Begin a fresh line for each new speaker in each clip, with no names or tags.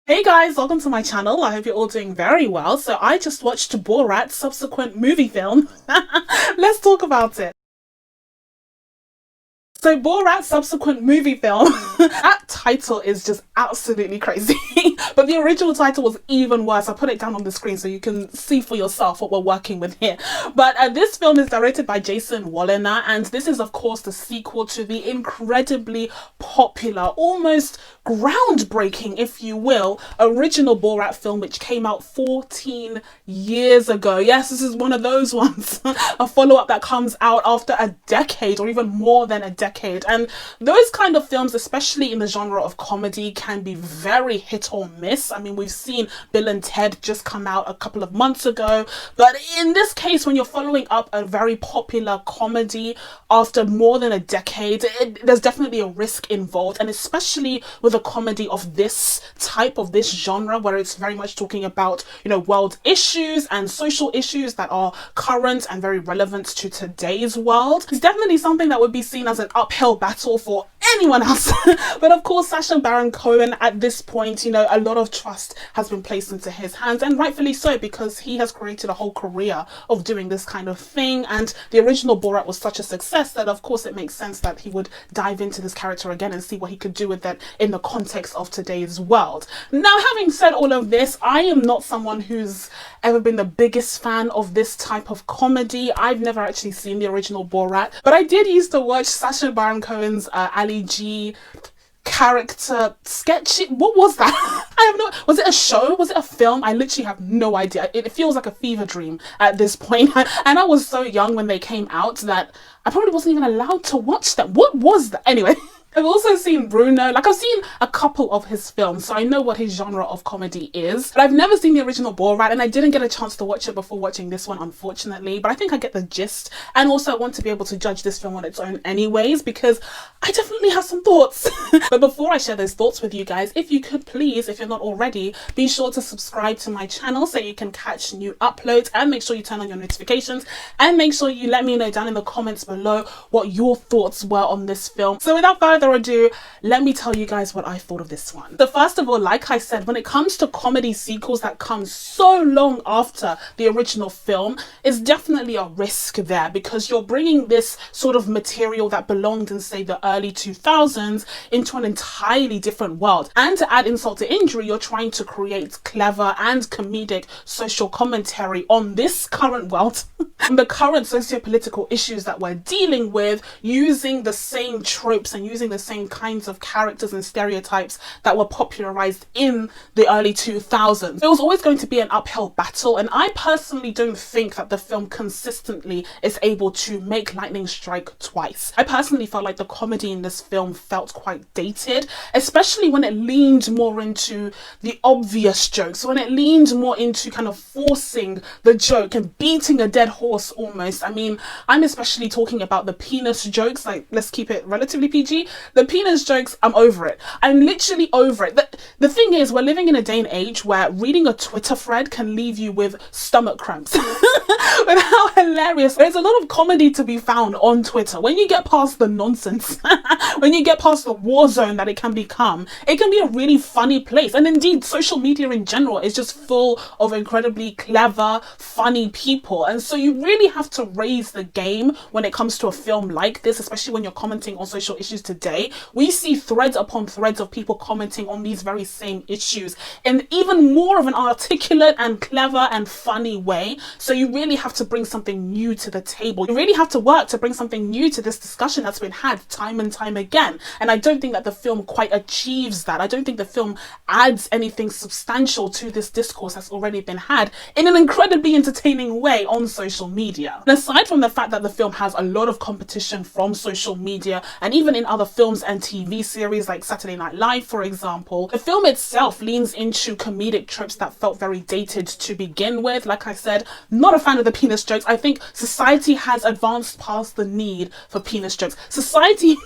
Hey guys, welcome to my channel. I hope you're all doing very well. So I just watched Borat's subsequent movie film. Let's talk about it. So Borat's subsequent movie film, that title is just absolutely crazy. But the original title was even worse. I put it down on the screen so you can see for yourself what we're working with here. But this film is directed by Jason Walliner, and this is of course the sequel to the incredibly popular, almost groundbreaking, if you will, original Borat film, which came out 14 years ago. Yes, this is one of those ones, a follow-up that comes out after a decade or even more than a decade. And those kind of films, especially in the genre of comedy, can be very hit or miss. I mean, we've seen Bill and Ted just come out a couple of months ago, but in this case, when you're following up a very popular comedy after more than a decade, there's definitely a risk involved, and especially with a comedy of this type, of this genre, where it's very much talking about, you know, world issues and social issues that are current and very relevant to today's world. It's definitely something that would be seen as an uphill battle for anyone else. But of course, Sacha Baron Cohen, at this point, you know, a lot of trust has been placed into his hands, and rightfully so, because he has created a whole career of doing this kind of thing. And the original Borat was such a success that of course it makes sense that he would dive into this character again and see what he could do with it in the context of today's world. Now, having said all of this, I am not someone who's ever been the biggest fan of this type of comedy. I've never actually seen the original Borat, but I did used to watch Sacha Baron Cohen's Ali G character sketch. What was that? I have no, was it a show? Was it a film? I literally have no idea. It feels like a fever dream at this point. And I was so young when they came out that I probably wasn't even allowed to watch them. What was that? Anyway. I've also seen Bruno. Like, I've seen a couple of his films, so I know what his genre of comedy is. But I've never seen the original Borat, and I didn't get a chance to watch it before watching this one, unfortunately. But I think I get the gist, and also I want to be able to judge this film on its own anyways, because I definitely have some thoughts. But before I share those thoughts with you guys, if you could please, if you're not already, be sure to subscribe to my channel so you can catch new uploads, and make sure you turn on your notifications, and make sure you let me know down in the comments below what your thoughts were on this film. So without further ado, let me tell you guys what I thought of this one. So first of all, like I said, when it comes to comedy sequels that come so long after the original film, it's definitely a risk there, because you're bringing this sort of material that belonged in, say, the early 2000s into an entirely different world. And to add insult to injury, you're trying to create clever and comedic social commentary on this current world and the current socio-political issues that we're dealing with, using the same tropes and using the same kinds of characters and stereotypes that were popularized in the early 2000s. It was always going to be an uphill battle, and I personally don't think that the film consistently is able to make lightning strike twice. I personally felt like the comedy in this film felt quite dated, especially when it leaned more into the obvious jokes, when it leaned more into kind of forcing the joke and beating a dead horse almost. I mean, I'm especially talking about the penis jokes. Like, let's keep it relatively PG. The penis jokes, I'm over it. I'm literally over it. The thing is, we're living in a day and age where reading a Twitter thread can leave you with stomach cramps. But how hilarious. There's a lot of comedy to be found on Twitter. When you get past the nonsense, when you get past the war zone that it can become, it can be a really funny place. And indeed, social media in general is just full of incredibly clever, funny people. And so you really have to raise the game when it comes to a film like this, especially when you're commenting on social issues today. We see threads upon threads of people commenting on these very same issues in even more of an articulate and clever and funny way. So you really have to bring something new to the table. You really have to work to bring something new to this discussion that's been had time and time again. And I don't think that the film quite achieves that. I don't think the film adds anything substantial to this discourse that's already been had in an incredibly entertaining way on social media. And aside from the fact that the film has a lot of competition from social media, and even in other films and TV series like Saturday Night Live, for example, the film itself leans into comedic tropes that felt very dated to begin with. Like I said, not a fan of the penis jokes. I think society has advanced past the need for penis jokes. Society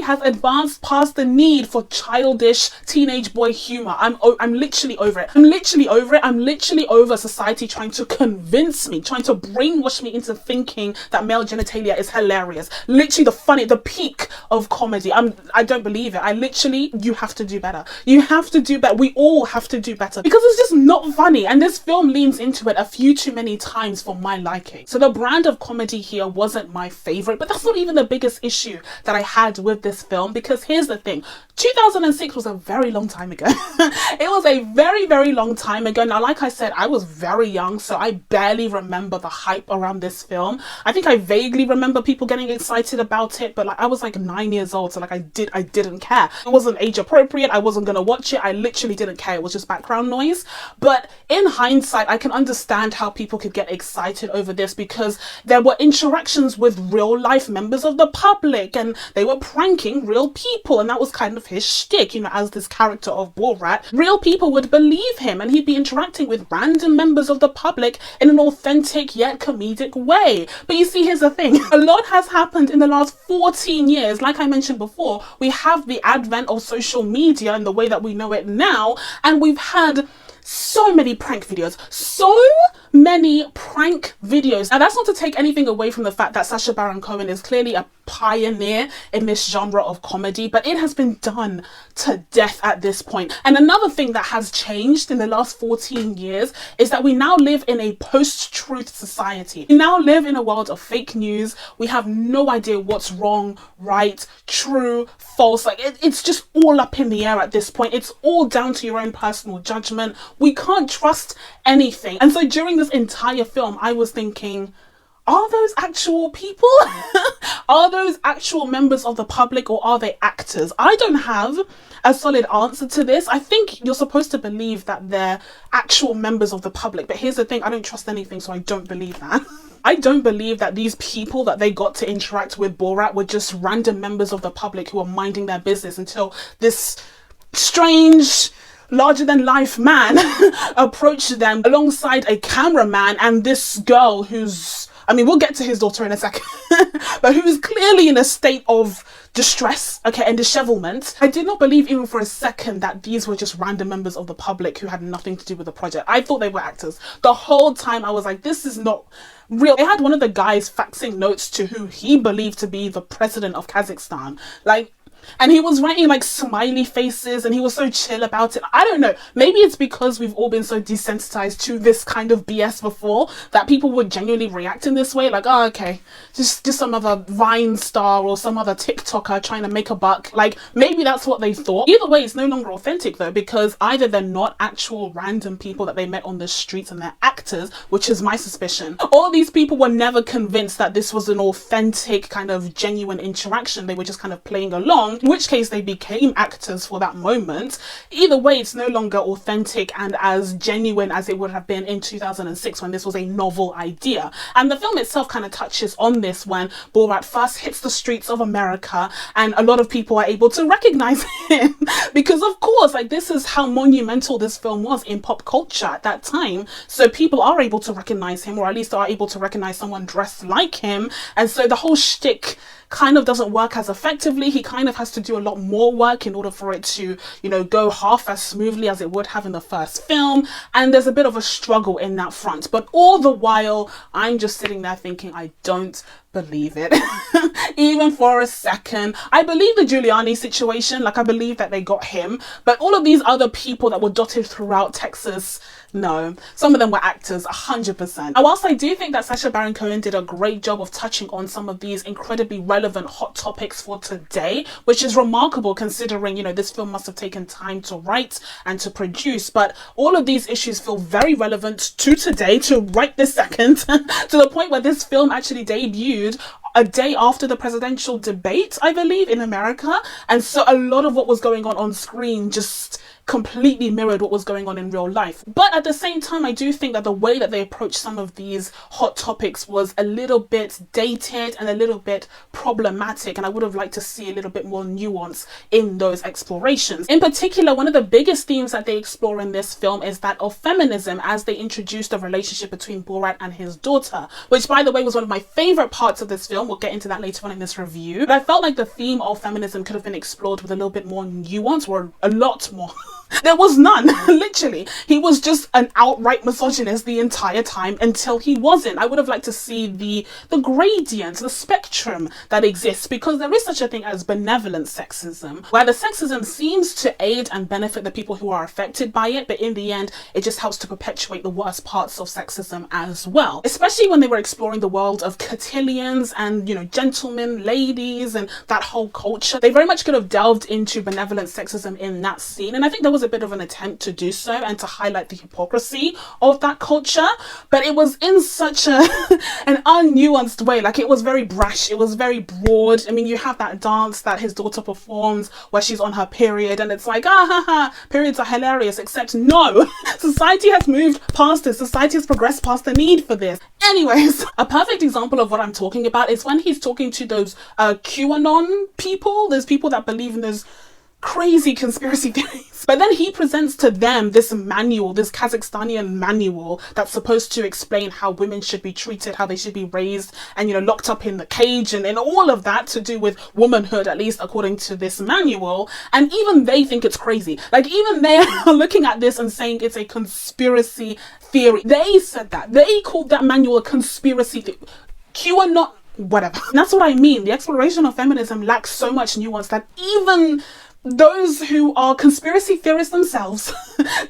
has advanced past the need for childish teenage boy humor. I'm literally over it. I'm literally over it. I'm literally over society trying to convince me, trying to brainwash me into thinking that male genitalia is hilarious. Literally the peak of comedy. I don't believe it. You have to do better. You have to do better. We all have to do better because it's just not funny. And this film leans into it a few too many times for my liking. So the brand of comedy here wasn't my favorite, but that's not even the biggest issue that I had with this film, because here's the thing. 2006 was a very long time ago. It was a very, very long time ago. Now, like I said, I was very young, so I barely remember the hype around this film. I think I vaguely remember people getting excited about it, but like I was like 9 years old, so like I didn't care. It wasn't age appropriate. I wasn't gonna watch it. I literally didn't care. It was just background noise. But in hindsight, I can understand how people could get excited over this, because there were interactions with real life members of the public and they were pranking real people, and that was kind of his shtick, you know, as this character of Borat. Real people would believe him and he'd be interacting with random members of the public in an authentic yet comedic way. But you see, here's the thing. A lot has happened in the last 14 years. Like I mentioned before, we have the advent of social media and the way that we know it now, and we've had so many prank videos. Now, that's not to take anything away from the fact that Sacha Baron Cohen is clearly a pioneer in this genre of comedy, but it has been done to death at this point. And another thing that has changed in the last 14 years is that we now live in a post-truth society. We now live in a world of fake news. We have no idea what's wrong, right, true, false. Like it's just all up in the air at this point. It's all down to your own personal judgment. We can't trust anything. And so during this entire film, I was thinking, are those actual people? Are those actual members of the public, or are they actors? I don't have a solid answer to this. I think you're supposed to believe that they're actual members of the public, but here's the thing, I don't trust anything, so I don't believe that. I don't believe that these people that they got to interact with Borat were just random members of the public who were minding their business until this strange, larger than life man approached them alongside a cameraman and this girl who's, I mean, we'll get to his daughter in a second, but who's clearly in a state of distress, okay, and dishevelment. I did not believe even for a second that these were just random members of the public who had nothing to do with the project. I thought they were actors. The whole time I was like, this is not real. They had one of the guys faxing notes to who he believed to be the president of Kazakhstan. And he was writing like smiley faces and he was so chill about it. I don't know. Maybe it's because we've all been so desensitized to this kind of BS before that people would genuinely react in this way. Like, oh, okay, just some other Vine star or some other TikToker trying to make a buck. Like, maybe that's what they thought. Either way, it's no longer authentic though, because either they're not actual random people that they met on the streets and they're actors, which is my suspicion, or these people were never convinced that this was an authentic kind of genuine interaction. They were just kind of playing along, in which case they became actors for that moment. Either way, it's no longer authentic and as genuine as it would have been in 2006 when this was a novel idea. And the film itself kind of touches on this when Borat first hits the streets of America and a lot of people are able to recognize him because of course, like, this is how monumental this film was in pop culture at that time. So people are able to recognize him, or at least are able to recognize someone dressed like him. And so the whole shtick kind of doesn't work as effectively. He kind of has to do a lot more work in order for it to, you know, go half as smoothly as it would have in the first film. And there's a bit of a struggle in that front. But all the while, I'm just sitting there thinking, I don't believe it. Even for a second. I believe the Giuliani situation, like I believe that they got him, but all of these other people that were dotted throughout Texas, no. Some of them were actors, 100%. And whilst I do think that Sacha Baron Cohen did a great job of touching on some of these incredibly relevant hot topics for today, which is remarkable considering, you know, this film must have taken time to write and to produce, but all of these issues feel very relevant to today, to right this second, to the point where this film actually debuted a day after the presidential debate, I believe, in America. And so a lot of what was going on screen just completely mirrored what was going on in real life. But at the same time, I do think that the way that they approached some of these hot topics was a little bit dated and a little bit problematic, and I would have liked to see a little bit more nuance in those explorations. In particular, one of the biggest themes that they explore in this film is that of feminism, as they introduced the relationship between Borat and his daughter, which, by the way, was one of my favorite parts of this film. We'll get into that later on in this review. But I felt like the theme of feminism could have been explored with a little bit more nuance, or a lot more There was none, literally. He was just an outright misogynist the entire time until he wasn't. I would have liked to see the gradient, the spectrum that exists, because there is such a thing as benevolent sexism, where the sexism seems to aid and benefit the people who are affected by it, but in the end, it just helps to perpetuate the worst parts of sexism as well. Especially when they were exploring the world of cotillions and, you know, gentlemen, ladies, and that whole culture. They very much could have delved into benevolent sexism in that scene, and I think there was a bit of an attempt to do so and to highlight the hypocrisy of that culture, but it was in such a an unnuanced way. Like, it was very brash, it was very broad. I mean, you have that dance that his daughter performs where she's on her period, and it's like, ah ha ha, periods are hilarious, except no, society has moved past this, society has progressed past the need for this. Anyways, a perfect example of what I'm talking about is when he's talking to those QAnon people, those people that believe in those crazy conspiracy theories. But then he presents to them this manual, this Kazakhstanian manual that's supposed to explain how women should be treated, how they should be raised and, you know, locked up in the cage, and all of that to do with womanhood, at least according to this manual. And even they think it's crazy. Like, even they are looking at this and saying it's a conspiracy theory. They said that. They called that manual a conspiracy theory. QAnon, whatever. And that's what I mean. The exploration of feminism lacks so much nuance that even those who are conspiracy theorists themselves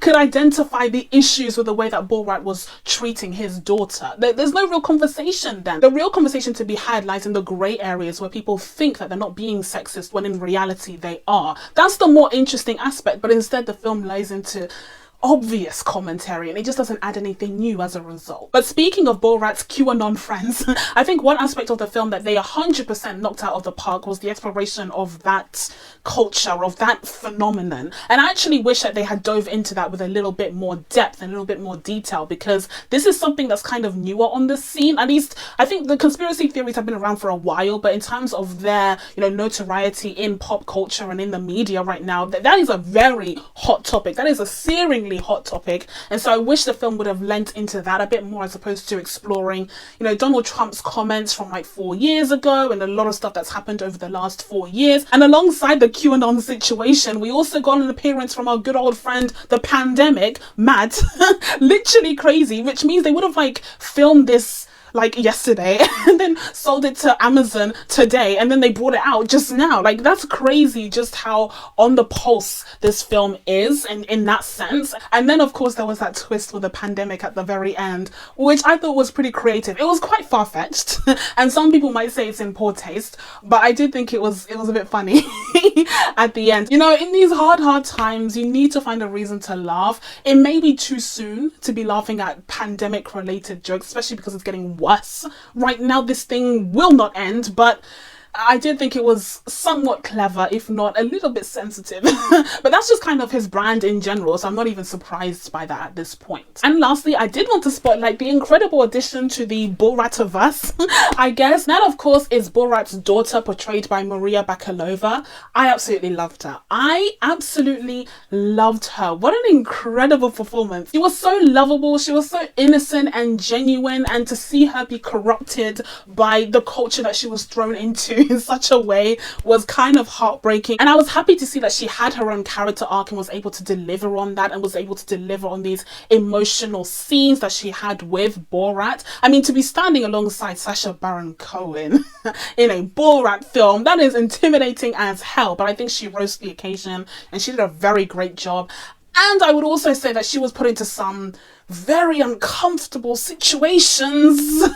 could identify the issues with the way that Borat was treating his daughter. There's no real conversation then. The real conversation to be had lies in the grey areas where people think that they're not being sexist when in reality they are. That's the more interesting aspect, but instead the film lies into obvious commentary, and it just doesn't add anything new as a result. But speaking of Borat's QAnon friends, I think one aspect of the film that they 100% knocked out of the park was the exploration of that culture, of that phenomenon. And I actually wish that they had dove into that with a little bit more depth and a little bit more detail, because this is something that's kind of newer on the scene. At least I think the conspiracy theories have been around for a while, but in terms of their, you know, notoriety in pop culture and in the media right now, that is a very hot topic. That is a searingly hot topic, and so I wish the film would have lent into that a bit more, as opposed to exploring, you know, Donald Trump's comments from like 4 years ago and a lot of stuff that's happened over the last 4 years. And alongside the QAnon situation, we also got an appearance from our good old friend the pandemic, Matt. Literally crazy, which means they would have like filmed this like yesterday and then sold it to Amazon today, and then they brought it out just now. Like, that's crazy just how on the pulse this film is in that sense. And then of course there was that twist with the pandemic at the very end, which I thought was pretty creative. It was quite far-fetched and some people might say it's in poor taste, but I did think it was a bit funny at the end. You know, in these hard times, you need to find a reason to laugh. It may be too soon to be laughing at pandemic related jokes, especially because it's getting worse right now. This thing will not end, but I did think it was somewhat clever, if not a little bit sensitive. But that's just kind of his brand in general, so I'm not even surprised by that at this point. And lastly, I did want to spotlight the incredible addition to the Borativerse, I guess. That, of course, is Borat's daughter, portrayed by Maria Bakalova. I absolutely loved her. I absolutely loved her. What an incredible performance. She was so lovable, she was so innocent and genuine, and to see her be corrupted by the culture that she was thrown into in such a way was kind of heartbreaking. And I was happy to see that she had her own character arc and was able to deliver on that, and was able to deliver on these emotional scenes that she had with Borat. I mean, to be standing alongside Sacha Baron Cohen in a Borat film, that is intimidating as hell, but I think she rose to the occasion and she did a very great job. And I would also say that she was put into some very uncomfortable situations,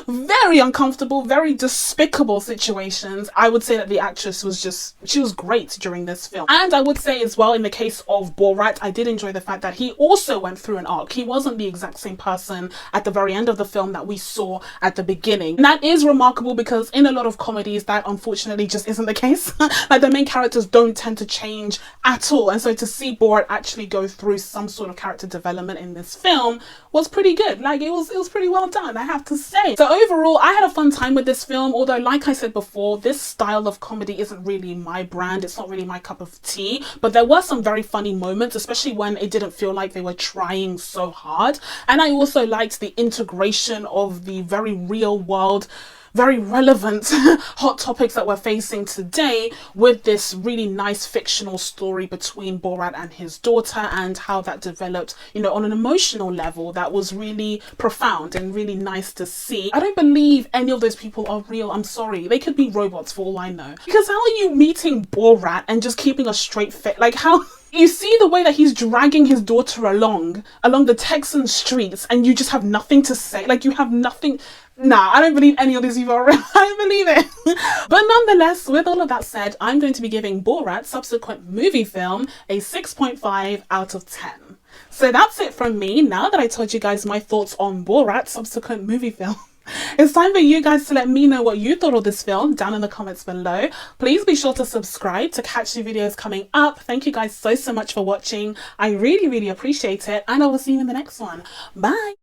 very uncomfortable, very despicable situations. I would say that the actress was she was great during this film. And I would say as well, in the case of Borat, I did enjoy the fact that he also went through an arc. He wasn't the exact same person at the very end of the film that we saw at the beginning. And that is remarkable, because in a lot of comedies that unfortunately just isn't the case. Like, the main characters don't tend to change at all, and so to see Borat actually go through some sort of character development in this film was pretty good. Like, it was pretty well done, I have to say. So overall, I had a fun time with this film, although like I said before, this style of comedy isn't really my brand. It's not really my cup of tea, but there were some very funny moments, especially when it didn't feel like they were trying so hard. And I also liked the integration of the very real world, very relevant hot topics that we're facing today with this really nice fictional story between Borat and his daughter, and how that developed, you know, on an emotional level that was really profound and really nice to see. I don't believe any of those people are real. I'm sorry. They could be robots for all I know. Because how are you meeting Borat and just keeping a straight face? Like, how... You see the way that he's dragging his daughter along the Texan streets, and you just have nothing to say. Like, you have nothing. Nah, I don't believe any of these people are real. I don't believe it. But nonetheless, with all of that said, I'm going to be giving Borat subsequent movie film a 6.5 out of 10. So that's it from me. Now that I told you guys my thoughts on Borat subsequent movie film, it's time for you guys to let me know what you thought of this film down in the comments below. Please be sure to subscribe to catch new videos coming up. Thank you guys so much for watching. I really appreciate it, and I will see you in the next one. Bye.